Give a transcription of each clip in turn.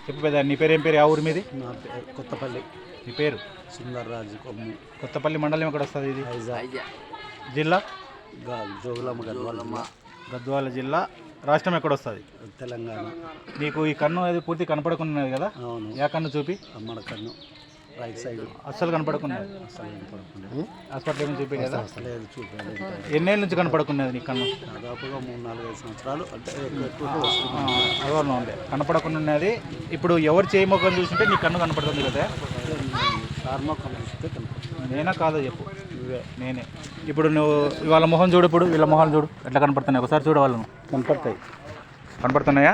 చెప్పు పెద్ద, నీ పేరు ఏం పేరు? ఆ ఊరి మీది? నా పేరు కొత్తపల్లి నీ పేరు? సుందర్రాజు కొమ్ము. కొత్తపల్లి మండలం ఎక్కడ వస్తుంది ఇది? ఐజా జిల్లా? జోగులమ్మ గద్వాల గద్వాల జిల్లా. రాష్ట్రం ఎక్కడ వస్తుంది? తెలంగాణ. నీకు ఈ కన్ను అది పూర్తి కనపడకున్నది కదా? అవును. ఏ కన్ను చూపి? అమ్మడ కన్ను రైట్ సైడ్ అస్సలు కనపడకున్నది. అసలు కనపడకుండా హాస్పిటల్ ఏమైనా చూపి కదా? లేదు, చూపలేదు. ఎన్నేళ్ళ నుంచి కనపడకున్నది నీ కన్ను? దాదాపుగా 3-4-5 సంవత్సరాలు అంటే అదోర్లో ఉండే కనపడకుండా ఉన్నది. ఇప్పుడు ఎవరు చేయి మొక్కలు చూసింటే నీ కన్ను కనపడుతుంది కదా? షార్మా కనిపిస్తే కనపడుతుంది. నేనా కాదో చెప్పు. నువ్వే. నేనే. ఇప్పుడు నువ్వు వాళ్ళ మొహం చూడు, ఇప్పుడు వీళ్ళ మొహాలు చూడు ఎట్లా కనపడుతున్నాయి. ఒకసారి చూడు, వాళ్ళను కనపడతాయి. కనపడుతున్నాయా?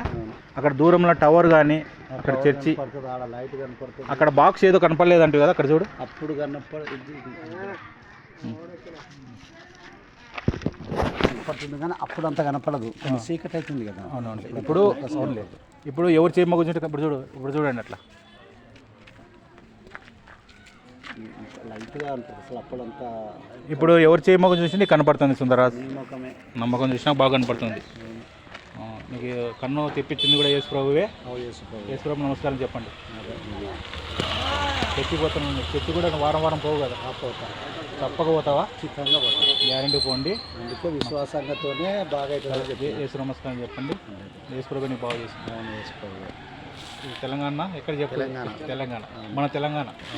అక్కడ దూరంలో టవర్ కానీ, అక్కడ చర్చి, ఆడ లైట్ కనపడుతుంది. అక్కడ బాక్స్ ఏదో కనపడలేదంటే కదా, అక్కడ చూడు. అప్పుడు కనపడుతుంది కానీ అప్పుడు అంత కనపడదు. చీకటి అవుతుంది కదా. అవునవును. ఇప్పుడు ఎవరు చేయి మొక్క చూస్తే ఇప్పుడు చూడు, ఇప్పుడు చూడండి అట్లా లైట్గా ఉంటుంది. అసలు అప్పుడంతా ఇప్పుడు ఎవరు చేయి మొక్క చూసి నీకు కనపడుతుంది సుందరరాజు. నమ్మకమే. నమ్మకం చూసినా బాగా కనపడుతుంది. నీకు కన్ను తెప్పించింది కూడా యేసు ప్రభువే. యేసు ప్రభు నమస్కారం చెప్పండి. తెచ్చిపోతున్నాను. తెచ్చి కూడా వారం వారం పోవు కదా? తప్పక పోతావా? ఖచ్చితంగా పోతాం. గ్యారెంటీ పోండి. అందుకే విశ్వాసంగానే బాగా అవుతుంది. యేసు నమస్కారం చెప్పండి. యేసు ప్రభు నీకు బాగా చేస్తుంది. తెలంగాణ ఎక్కడ చెప్పాలి? తెలంగాణ, మన తెలంగాణ.